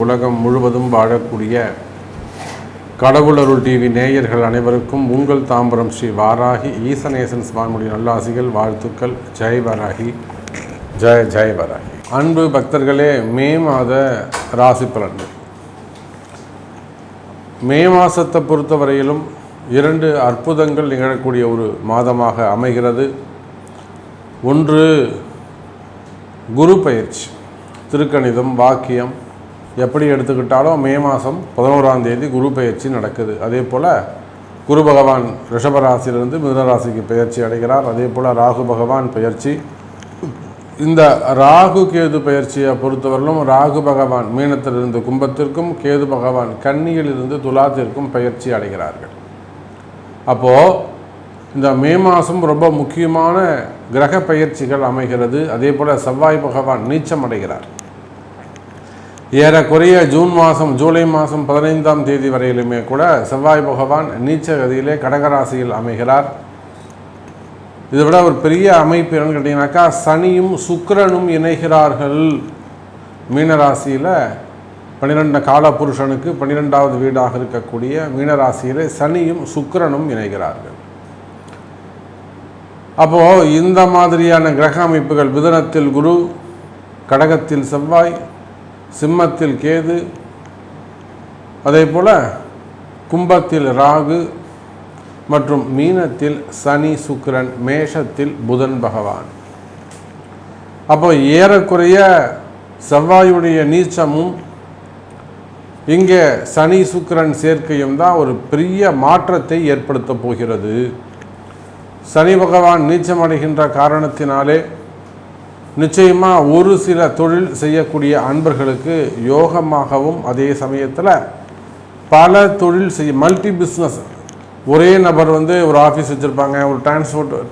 உலகம் முழுவதும் வாழக்கூடிய கடவுளருள் டிவி நேயர்கள் அனைவருக்கும் உங்கள் தாம்பரம் ஸ்ரீ வாராகி ஈசனேசன் சுவாமியுடைய நல்லாசிகள், வாழ்த்துக்கள். ஜெய் வாராகி, ஜெய் ஜெய் வாராகி. அன்பு பக்தர்களே, மே மாத ராசி பலன்கள். மே மாதத்தை பொறுத்தவரையிலும் 2 அற்புதங்கள் நிகழக்கூடிய ஒரு மாதமாக அமைகிறது. ஒன்று குரு பயிற்சி. திருக்கணிதம், வாக்கியம் எப்படி எடுத்துக்கிட்டாலும் மே மாதம் 11ஆம் தேதி குரு பயிற்சி நடக்குது. அதே போல் குரு பகவான் ரிஷபராசியிலிருந்து மிதுனராசிக்கு பயிற்சி அடைகிறார். அதே போல் ராகு பகவான் பயிற்சி. இந்த ராகு கேது பயிற்சியை பொறுத்தவரையிலும் ராகு பகவான் மீனத்திலிருந்து கும்பத்திற்கும், கேது பகவான் கன்னியிலிருந்து துலாத்திற்கும் பயிற்சி அடைகிறார்கள். அப்போது இந்த மே மாதம் ரொம்ப முக்கியமான கிரக பயிற்சிகள் அமைகிறது. அதே போல் செவ்வாய் பகவான் நீச்சம் அடைகிறார். ஏறக்குறைய ஜூலை மாதம் 15ஆம் தேதி வரையிலுமே கூட செவ்வாய் பகவான் நீச்ச கதியிலே கடகராசியில் அமைகிறார். இதை விட ஒரு பெரிய அமைப்பு என்னன்னு கேட்டிங்கனாக்கா, சனியும் சுக்கிரனும் இணைகிறார்கள். மீனராசியில் 12 கால புருஷனுக்கு 12வது வீடாக இருக்கக்கூடிய மீனராசியில் சனியும் சுக்கிரனும் இணைகிறார்கள். அப்போது இந்த மாதிரியான கிரக அமைப்புகள், மிதுனத்தில் குரு, கடகத்தில் செவ்வாய், சிம்மத்தில் கேது, அதே போல் கும்பத்தில் ராகு மற்றும் மீனத்தில் சனி சுக்கிரன், மேஷத்தில் புதன் பகவான். அப்போ ஏறக்குறைய செவ்வாயுடைய நீச்சமும் இங்கே சனி சுக்கிரன் சேர்க்கையும் தான் ஒரு பெரிய மாற்றத்தை ஏற்படுத்த போகிறது. சனி பகவான் நீச்சமடைகின்ற காரணத்தினாலே நிச்சயமாக ஒரு சில தொழில் செய்யக்கூடிய அன்பர்களுக்கு யோகமாகவும், அதே சமயத்தில் பல தொழில் மல்டி பிஸ்னஸ், ஒரே நபர் ஒரு ஆஃபீஸ் வச்சுருப்பாங்க, ஒரு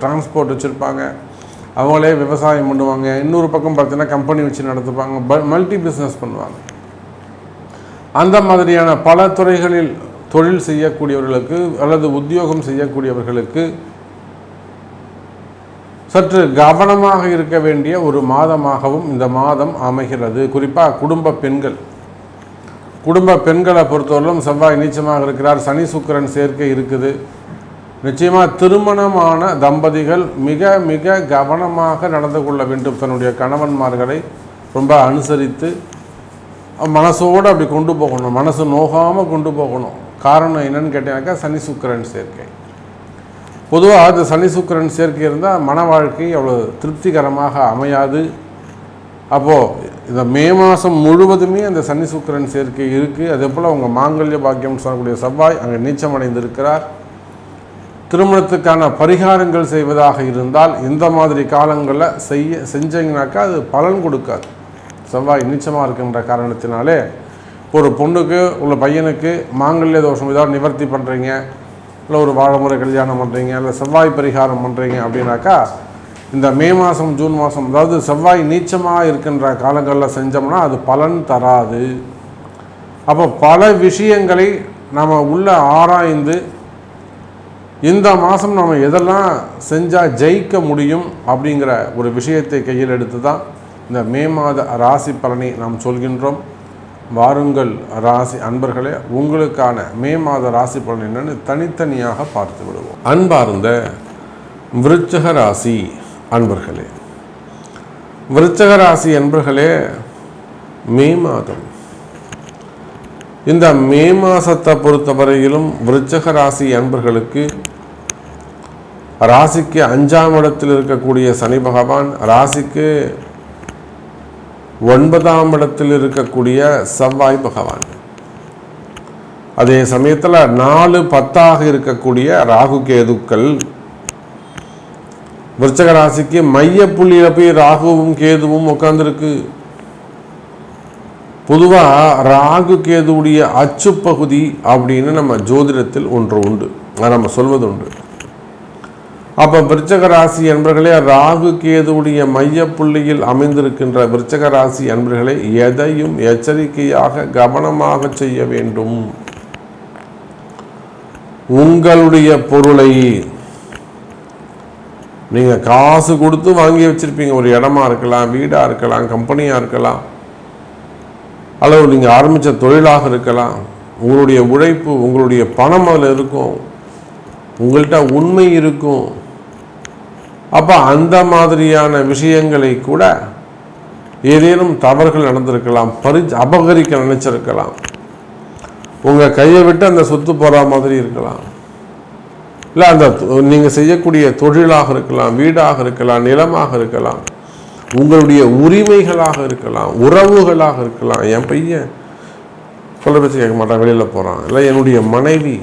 டிரான்ஸ்போர்ட் வச்சுருப்பாங்க, அவங்களே விவசாயம் பண்ணுவாங்க, இன்னொரு பக்கம் பார்த்தீங்கன்னா கம்பெனி வச்சு நடத்துப்பாங்க, மல்டி பிஸ்னஸ் பண்ணுவாங்க. அந்த மாதிரியான பல துறைகளில் தொழில் செய்யக்கூடியவர்களுக்கு அல்லது உத்தியோகம் செய்யக்கூடியவர்களுக்கு சற்று கவனமாக இருக்க வேண்டிய ஒரு மாதமாகவும் இந்த மாதம் அமைகிறது. குறிப்பாக குடும்ப பெண்களை பொறுத்தவரையிலும் செவ்வாய் நீச்சமாக இருக்கிறார். சனி சுக்கிரன் சேர்க்கை இருக்குது. நிச்சயமாக திருமணமான தம்பதிகள் மிக மிக கவனமாக நடந்து கொள்ள வேண்டும். தன்னுடைய கணவன்மார்களை ரொம்ப அனுசரித்து மனசோடு அப்படி கொண்டு போகணும், மனசு நோகாமல் கொண்டு போகணும். காரணம் என்னன்னு கேட்டீங்கன்னாக்கா, சனி சுக்கிரன் சேர்க்கை. பொதுவாக அந்த சனி சுக்கிரன் சேர்க்கை இருந்தால் மன வாழ்க்கை அவ்வளோ திருப்திகரமாக அமையாது. அப்போது இந்த மே மாதம் முழுவதுமே அந்த சனி சுக்கிரன் சேர்க்கை இருக்குது. அதே போல் அவங்க மாங்கல்ய பாக்கியம் சொல்லக்கூடிய செவ்வாய் அங்கே நீச்சமடைந்திருக்கிறார். திருமணத்துக்கான பரிகாரங்கள் செய்வதாக இருந்தால் இந்த மாதிரி காலங்களில் செஞ்சீங்கனாக்கா அது பலன் கொடுக்காது. செவ்வாய் நீச்சமாக இருக்கின்ற காரணத்தினாலே ஒரு பொண்ணுக்கு உள்ள பையனுக்கு மாங்கல்ய தோஷம் ஏதாவது நிவர்த்தி பண்ணுறீங்க, இல்லை ஒரு வாழைமுறை கல்யாணம் பண்ணுறீங்க, இல்லை செவ்வாய் பரிகாரம் பண்ணுறீங்க அப்படின்னாக்கா இந்த மே மாதம் ஜூன் மாதம், அதாவது செவ்வாய் நீச்சமாக இருக்கின்ற காலங்களில் செஞ்சோம்னா அது பலன் தராது. அப்போ பல விஷயங்களை நம்ம உள்ள ஆராய்ந்து இந்த மாதம் நம்ம எதெல்லாம் செஞ்சால் ஜெயிக்க முடியும் அப்படிங்கிற ஒரு விஷயத்தை கையில் எடுத்து தான் இந்த மே மாத ராசி பலனை நாம் சொல்கின்றோம். வாருங்கள் ராசி அன்பர்களே, உங்களுக்கான மே மாத ராசி பலன் என்னன்னு தனித்தனியாக பார்த்து விடுவோம். அன்பார்ந்த விருச்சிக ராசி அன்பர்களே, விருச்சிக ராசி அன்பர்களே, மே மாதம், இந்த மே மாதத்தை பொறுத்தவரையிலும் விருச்சிக ராசி அன்பர்களுக்கு ராசிக்கு 5ஆம் இடத்தில் இருக்கக்கூடிய சனி பகவான், ராசிக்கு 9ஆம் இடத்தில் இருக்கக்கூடிய செவ்வாய் பகவான், அதே சமயத்தில் 4, 10ஆக இருக்கக்கூடிய ராகு கேதுக்கள், விருச்சிக ராசிக்கு மையப்புள்ளியில் போய் ராகுவும் கேதுவும் உட்கார்ந்துருக்கு. பொதுவாக ராகு கேதுவுடைய அச்சு பகுதி அப்படின்னு நம்ம ஜோதிடத்தில் ஒன்று உண்டு, நம்ம சொல்வது உண்டு. அப்போ விருச்சிக ராசி அன்பர்களே, ராகு கேதுவுடைய மையப்புள்ளியில் அமைந்திருக்கின்ற விருச்சிக ராசி அன்பர்களே, எதையும் எச்சரிக்கையாக கவனமாக செய்ய வேண்டும். உங்களுடைய பொருளை நீங்கள் காசு கொடுத்து வாங்கி வச்சுருப்பீங்க. ஒரு இடமா இருக்கலாம், வீடாக இருக்கலாம், கம்பெனியாக இருக்கலாம், அல்லது நீங்கள் ஆரம்பித்த தொழிலாக இருக்கலாம். உங்களுடைய உழைப்பு, உங்களுடைய பணம் அதில் இருக்கும், உங்கள்கிட்ட உண்மை இருக்கும். அப்போ அந்த மாதிரியான விஷயங்களை கூட ஏதேனும் தவறுகள் நடந்திருக்கலாம், அபகரிக்க நினைச்சிருக்கலாம், உங்கள் கையை விட்டு அந்த சொத்து போகிற மாதிரி இருக்கலாம். இல்லை அந்த நீங்கள் செய்யக்கூடிய தொழிலாக இருக்கலாம், வீடாக இருக்கலாம், நிலமாக இருக்கலாம், உங்களுடைய உரிமைகளாக இருக்கலாம், உறவுகளாக இருக்கலாம். என் பையன் சொல்ல பேச்சு கேட்க மாட்டான், வெளியில் போகிறான், இல்லை என்னுடைய மனைவி,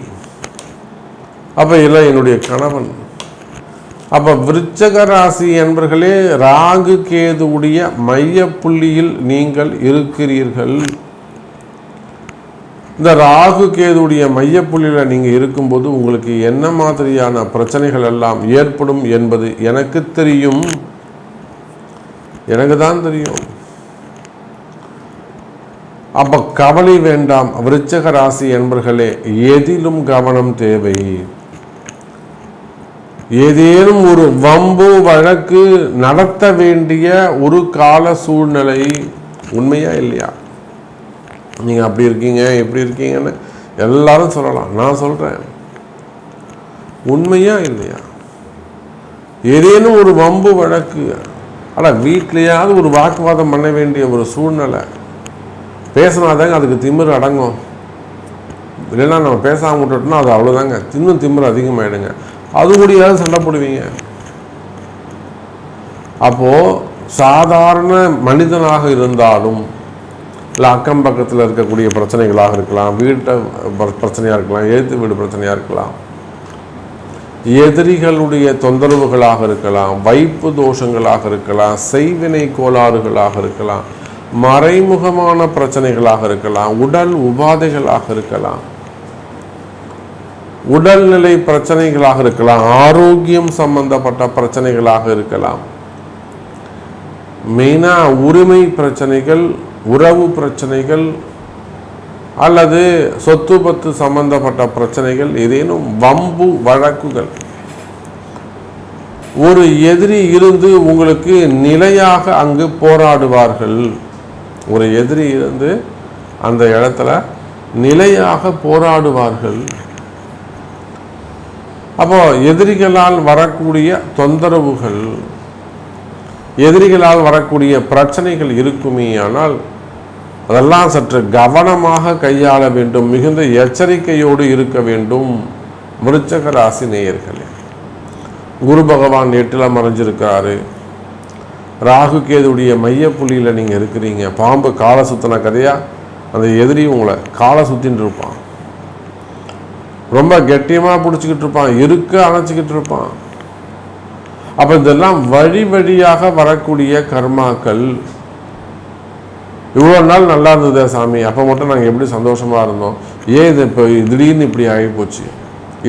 அப்போ இல்லை என்னுடைய கணவன். அப்போ விருச்சக ராசி என்பர்களே, ராகு கேதுவுடைய மைய புள்ளியில் நீங்கள் இருக்கிறீர்கள். இந்த ராகு கேதுடைய மையப்புள்ளியில் நீங்கள் இருக்கும்போது உங்களுக்கு என்ன மாதிரியான பிரச்சனைகள் எல்லாம் ஏற்படும் என்பது எனக்கு தெரியும், எனக்கு தான் தெரியும். அப்போ கவலை வேண்டாம் விருச்சக ராசி என்பர்களே, எதிலும் கவனம் தேவை. ஏதேனும் ஒரு வம்பு வழக்கு நடத்த வேண்டிய ஒரு கால சூழ்நிலை உண்மையா இல்லையா? நீங்கள் அப்படி இருக்கீங்க எப்படி இருக்கீங்கன்னு எல்லாரும் சொல்லலாம், நான் சொல்கிறேன், உண்மையா இல்லையா? ஏதேனும் ஒரு வம்பு வழக்கு, ஆனால் வீட்லையாவது ஒரு வாக்குவாதம் பண்ண வேண்டிய ஒரு சூழ்நிலை, பேசினாதாங்க அதுக்கு திமிரு அடங்கும். இல்லைன்னா நம்ம பேசாமல் விட்டுட்டோம்னா அது அவ்வளோதாங்க, இன்னும் திமிரு அதிகமாகிடுங்க, அது கூடியாவது சண்டை போடுவீங்க. அப்போது சாதாரண மனிதனாக இருந்தாலும், இல்லை அக்கம் பக்கத்தில் இருக்கக்கூடிய பிரச்சனைகளாக இருக்கலாம், வீட்டை பிரச்சனையாக இருக்கலாம், எழுத்து வீடு பிரச்சனையாக இருக்கலாம், எதிரிகளுடைய தொந்தரவுகளாக இருக்கலாம், வைப்பு தோஷங்களாக இருக்கலாம், செய்வினை கோளாறுகளாக இருக்கலாம், மறைமுகமான பிரச்சனைகளாக இருக்கலாம், உடல் உபாதைகளாக இருக்கலாம், உடல்நிலை பிரச்சனைகளாக இருக்கலாம், ஆரோக்கியம் சம்பந்தப்பட்ட பிரச்சனைகளாக இருக்கலாம், மெயினாக உரிமை பிரச்சனைகள், உறவு பிரச்சனைகள், அல்லது சொத்து பத்து சம்பந்தப்பட்ட பிரச்சனைகள், ஏதேனும் வம்பு வழக்குகள். ஒரு எதிரி இருந்து உங்களுக்கு நிலையாக அங்கு போராடுவார்கள். ஒரு எதிரி இருந்து அந்த இடத்துல நிலையாக போராடுவார்கள். அப்போ எதிரிகளால் வரக்கூடிய தொந்தரவுகள், எதிரிகளால் வரக்கூடிய பிரச்சனைகள் இருக்குமே, ஆனால் அதெல்லாம் சற்று கவனமாக கையாள வேண்டும், மிகுந்த எச்சரிக்கையோடு இருக்க வேண்டும். விருச்சக ராசி நேயர்களே, குரு பகவான் 8ல் மறைஞ்சிருக்காரு, ராகு கேதுடைய மையப்புள்ளியில் நீங்கள் இருக்கிறீங்க. பாம்பு காலை சுத்தின கதையாக அந்த எதிரி உங்களை காலை சுத்தின்னு இருப்பான், ரொம்ப கெட்டியமாக பிடிச்சிக்கிட்டு இருப்பான், இருக்க அணைச்சிக்கிட்டு இருப்பான். அப்போ இதெல்லாம் வழி வழியாக வரக்கூடிய கர்மாக்கள். இவ்வளோ நாள் நல்லா இருந்தது சாமி, அப்போ மட்டும் நாங்கள் எப்படி சந்தோஷமாக இருந்தோம், ஏன் இது இப்போ திடீர்னு இப்படி ஆகிப்போச்சு?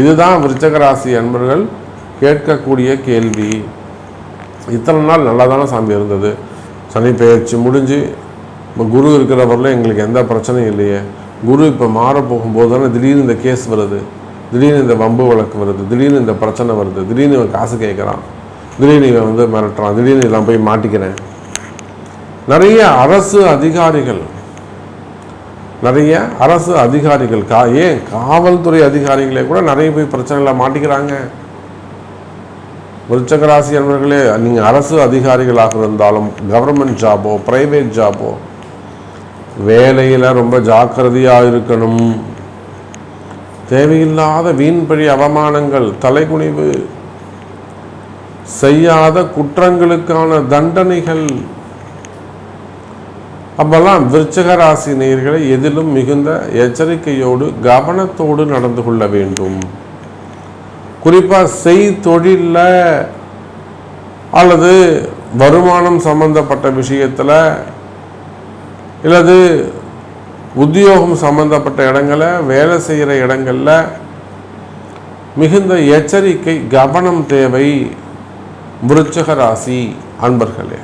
இதுதான் விருச்சக ராசி அன்பர்கள் கேட்கக்கூடிய கேள்வி. இத்தனை நாள் நல்லா தானே சாமி இருந்தது, சனி பெயர்ச்சி முடிஞ்சு இப்போ குரு இருக்கிறவரில் எங்களுக்கு எந்த பிரச்சனையும் இல்லையே, குரு இப்போ மாற போகும்போது தானே திடீர்னு இந்த கேஸ் வருது, திடீர்னு இந்த வம்பு வழக்கு வருது, திடீர்னு இந்த பிரச்சனை வருது, திடீர்னு இவன் காசு கேட்குறான், திடீர்னு இவன் வந்து மிரட்டுறான், திடீர்னு இதெல்லாம் போய் மாட்டிக்கிறேன். நிறைய அரசு அதிகாரிகள், நிறைய அரசு அதிகாரிகள், ஏன் காவல்துறை அதிகாரிகளே கூட நிறைய போய் பிரச்சனைகளை மாட்டிக்கிறாங்க. விருச்சக ராசி என்பவர்களே, நீங்கள் அரசு அதிகாரிகளாக இருந்தாலும், கவர்மெண்ட் ஜாபோ பிரைவேட் ஜாபோ, வேலையில் ரொம்ப ஜாக்கிரதையாக இருக்கணும். தேவையில்லாத வீண்பழி அவமானங்கள், தலைகுனிவு, செய்யாத குற்றங்களுக்கான தண்டனைகள், அப்பெல்லாம் விருச்சக ராசி நேயர்களை எதிலும் மிகுந்த எச்சரிக்கையோடு கவனத்தோடு நடந்து கொள்ள வேண்டும். குறிப்பாக செய்தொழிலில் அல்லது வருமானம் சம்பந்தப்பட்ட விஷயத்தில், இல்லது உத்தியோகம் சம்பந்தப்பட்ட இடங்களில், வேலை செய்கிற இடங்களில் மிகுந்த எச்சரிக்கை கவனம் தேவை. விருச்சக ராசி அன்பர்களே,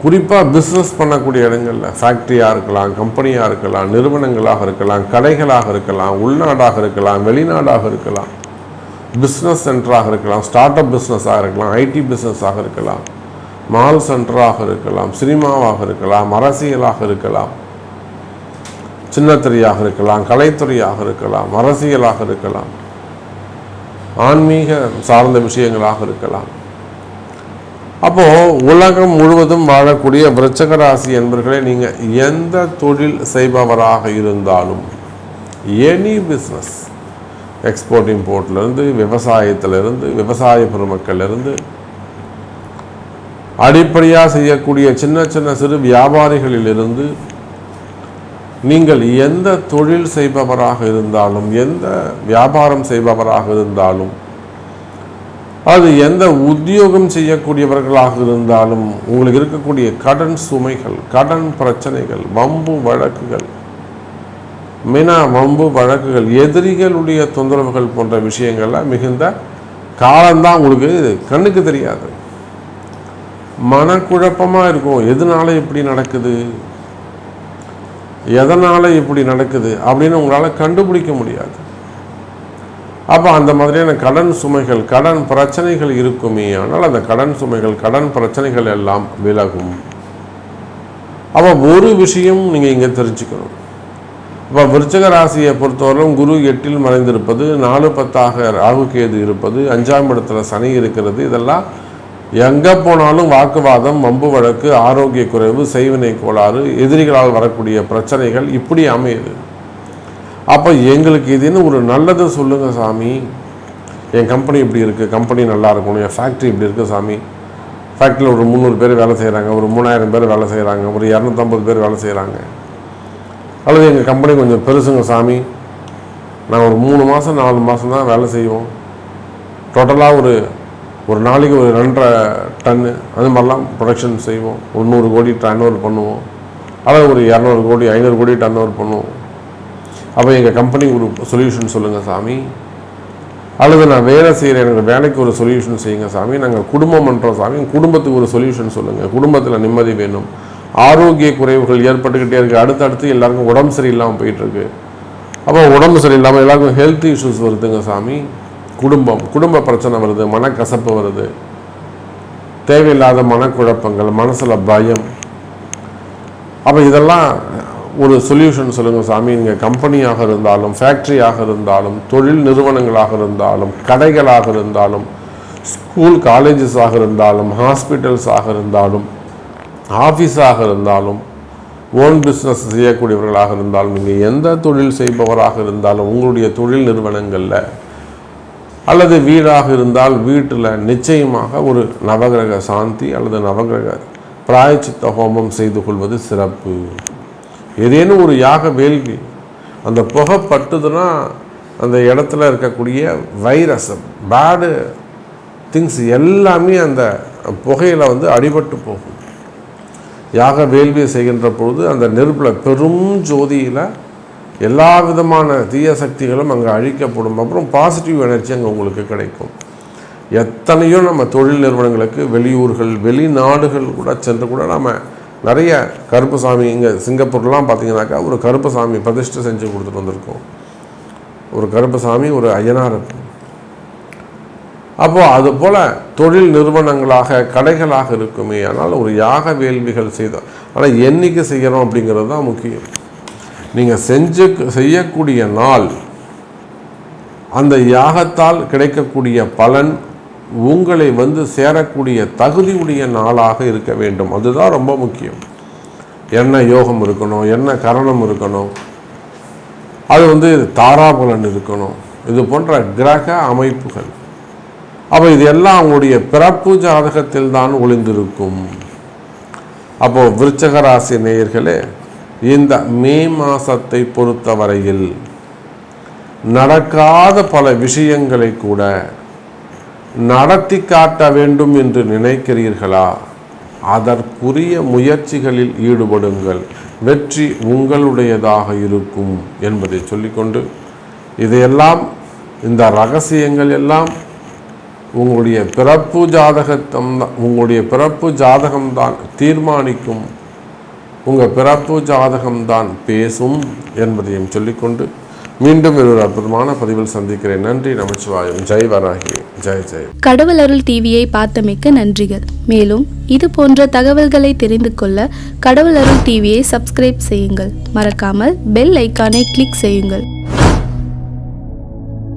குறிப்பாக பிஸ்னஸ் பண்ணக்கூடிய இடங்களில், ஃபேக்ட்ரியாக இருக்கலாம், கம்பெனியாக இருக்கலாம், நிறுவனங்களாக இருக்கலாம், கடைகளாக இருக்கலாம், உள்நாடாக இருக்கலாம், வெளிநாடாக இருக்கலாம், பிஸ்னஸ் சென்டராக இருக்கலாம், ஸ்டார்ட் அப் பிஸ்னஸாக இருக்கலாம், ஐடி பிஸ்னஸாக இருக்கலாம், மால் சென்டராக இருக்கலாம், சினிமாவாக இருக்கலாம், அரசியலாக இருக்கலாம், சின்னத்திரையாக இருக்கலாம், கலைத்துறையாக இருக்கலாம், அரசியலாக இருக்கலாம், ஆன்மீக சார்ந்த விஷயங்களாக இருக்கலாம். அப்போது உலகம் முழுவதும் வாழக்கூடிய விருச்சிக ராசி என்பவர்களே, நீங்கள் எந்த தொழில் செய்பவராக இருந்தாலும், எனி பிஸ்னஸ், எக்ஸ்போர்ட் இம்போர்ட்லேருந்து, விவசாயத்திலிருந்து, விவசாய பெருமக்களிலிருந்து, அடிப்படையாக செய்யக்கூடிய சின்ன சின்ன சிறு வியாபாரிகளிலிருந்து, நீங்கள் எந்த தொழில் செய்பவராக இருந்தாலும், எந்த வியாபாரம் செய்பவராக இருந்தாலும், அது எந்த உத்தியோகம் செய்யக்கூடியவர்களாக இருந்தாலும், உங்களுக்கு இருக்கக்கூடிய கடன் சுமைகள், கடன் பிரச்சனைகள், வம்பு வழக்குகள், வம்பு வழக்குகள், எதிரிகளுடைய தொந்தரவுகள் போன்ற விஷயங்கள்லாம் மிகுந்த காலம்தான் உங்களுக்கு கண்ணுக்கு தெரியாது. மனக்குழப்பமாக இருக்கும். எதனால இப்படி நடக்குது, எதனால் இப்படி நடக்குது அப்படின்னு உங்களால் கண்டுபிடிக்க முடியாது. அப்போ அந்த மாதிரியான கடன் சுமைகள், கடன் பிரச்சனைகள் இருக்குமே. ஆனால் அந்த கடன் சுமைகள், கடன் பிரச்சனைகள் எல்லாம் விலகும். அப்போ ஒரு விஷயம் நீங்கள் இங்கே தெரிஞ்சுக்கணும். இப்போ விருச்சிக ராசியை பொறுத்தவரைக்கும் குரு 8ல் மறைந்திருப்பது, 4-10 ராகு கேது இருப்பது, 5ஆம் இடத்துல சனி இருக்கிறது, இதெல்லாம் எங்கே போனாலும் வாக்குவாதம், வம்பு வழக்கு, ஆரோக்கிய குறைவு, செய்வினை கோளாறு, எதிரிகளால் வரக்கூடிய பிரச்சனைகள் இப்படி அமையுது. அப்போ எங்களுக்கு இதுன்னு ஒரு நல்லது சொல்லுங்கள் சாமி. என் கம்பெனி இப்படி இருக்குது, கம்பெனி நல்லா இருக்கணும், என் ஃபேக்ட்ரி இப்படி இருக்குது சாமி. ஃபேக்ட்ரியில் ஒரு 300 பேர் வேலை செய்கிறாங்க, ஒரு 3000 பேர் வேலை செய்கிறாங்க, ஒரு 250 பேர் வேலை செய்கிறாங்க. அல்லது எங்கள் கம்பெனி கொஞ்சம் பெருசுங்க சாமி, நாங்கள் ஒரு 3 மாதம் 4 மாதம் தான் வேலை செய்வோம், டோட்டலாக ஒரு நாளைக்கு ஒரு 2.5 டன்னு அது மாதிரிலாம் ப்ரொடக்ஷன் செய்வோம், ஒரு 100 கோடி டர்ன் ஓவர் பண்ணுவோம், அல்லது ஒரு 200 கோடி 500 கோடி டர்ன் ஓவர் பண்ணுவோம். அப்போ எங்கள் கம்பெனிக்கு ஒரு சொல்யூஷன் சொல்லுங்கள் சாமி. அல்லது நான் வேலை செய்கிறேன், எனக்கு வேலைக்கு ஒரு சொல்யூஷன் செய்யுங்க சாமி. நாங்கள் குடும்பம் பண்ணுறோம் சாமி, குடும்பத்துக்கு ஒரு சொல்யூஷன் சொல்லுங்கள். குடும்பத்தில் நிம்மதி வேணும், ஆரோக்கிய குறைவுகள் ஏற்பட்டுக்கிட்டே இருக்குது, அடுத்தடுத்து எல்லாருக்கும் உடம்பு சரியில்லாமல் போயிட்டுருக்கு. அப்போ உடம்பு சரியில்லாமல் எல்லாருக்கும் ஹெல்த் இஷ்யூஸ் வருதுங்க சாமி. குடும்ப பிரச்சனை வருது, மனக்கசப்பு வருது, தேவையில்லாத மனக்குழப்பங்கள், மனசில் பயம். அப்போ இதெல்லாம் ஒரு சொல்யூஷன் சொல்லுங்கள் சாமி. நீங்கள் கம்பெனியாக இருந்தாலும், ஃபேக்ட்ரியாக இருந்தாலும், தொழில் நிறுவனங்களாக இருந்தாலும், கடைகளாக இருந்தாலும், ஸ்கூல் காலேஜஸாக இருந்தாலும், ஹாஸ்பிட்டல்ஸாக இருந்தாலும், ஆஃபீஸாக இருந்தாலும், ஓன் பிஸ்னஸ் செய்யக்கூடியவர்களாக இருந்தாலும், நீங்கள் எந்த தொழில் செய்பவராக இருந்தாலும், உங்களுடைய தொழில் நிறுவனங்களில் அல்லது வீடாக இருந்தால் வீட்டில் நிச்சயமாக ஒரு நவகிரக சாந்தி அல்லது நவகிரக பிராயச்சித்த ஹோமம் செய்து கொள்வது சிறப்பு. ஏதேனும் ஒரு யாக வேள்வி அந்த புகை பட்டுதுன்னா அந்த இடத்துல இருக்கக்கூடிய வைரஸ், பேடு திங்ஸ் எல்லாமே அந்த புகையில் அடிபட்டு போகும். யாக வேள்வியை செய்கின்ற பொழுது அந்த நெருப்பில், பெரும் ஜோதியில் எல்லா விதமான தீய சக்திகளும் அங்கே அழிக்கப்படும். அப்புறம் பாசிட்டிவ் எனர்ஜி அங்கே உங்களுக்கு கிடைக்கும். எத்தனையோ நம்ம தொழில் நிறுவனங்களுக்கு வெளியூர்கள், வெளிநாடுகள் கூட சென்று கூட நம்ம நிறைய கருப்புசாமி, இங்கே சிங்கப்பூர்லாம் பார்த்தீங்கன்னாக்கா ஒரு கருப்புசாமி பிரதிஷ்டை செஞ்சு கொடுத்துட்டு வந்திருக்கோம். ஒரு கருப்புசாமி, ஒரு ஐயனார். அப்போது அதுபோல் தொழில் நிறுவனங்களாக, கடைகளாக இருக்குமே. ஆனால் ஒரு யாக வேள்விகள் செய்தோம். ஆனால் என்னைக்கு செய்கிறோம் அப்படிங்கிறது தான் முக்கியம். நீங்கள் செய்யக்கூடிய நாள், அந்த யாகத்தால் கிடைக்கக்கூடிய பலன் உங்களை சேரக்கூடிய தகுதியுடைய நாளாக இருக்க வேண்டும். அதுதான் ரொம்ப முக்கியம். என்ன யோகம் இருக்கணும், என்ன கரணம் இருக்கணும், அது தாராபலன் இருக்கணும், இது போன்ற கிரக அமைப்புகள். அப்போ இது எல்லாம் அவங்களுடைய பிறப்பு ஜாதகத்தில் தான் ஒளிந்திருக்கும். அப்போது விருச்சிக ராசி நேயர்களே, இந்த மே மாதத்தை பொறுத்தவரையில் நடக்காத பல விஷயங்களை கூட நடத்தி காட்ட வேண்டும் என்று நினைக்கிறீர்களா? அதற்குரிய முயற்சிகளில் ஈடுபடுங்கள். வெற்றி உங்களுடையதாக இருக்கும் என்பதை சொல்லிக்கொண்டு, இதையெல்லாம், இந்த ரகசியங்கள் எல்லாம் உங்களுடைய பிறப்பு ஜாதகம்தான் தீர்மானிக்கும். உங்கள் பிறப்பு ஜாதகம்தான் பேசும் என்பதையும் சொல்லிக்கொண்டு, மீண்டும் ஒரு அற்புதமான பதிவில் சந்திக்கிறேன். நன்றி. நமச்சிவாயம். ஜெய் வராகி. ஜெய் ஜெய். கடவுள் அருள் டிவியை பார்த்தமைக்கு நன்றிகள். மேலும் இது போன்ற தகவல்களை தெரிந்து கொள்ள கடவுள் அருள் டிவியை சப்ஸ்கிரைப் செய்யுங்கள். மறக்காமல் பெல் ஐக்கானை கிளிக் செய்யுங்கள்.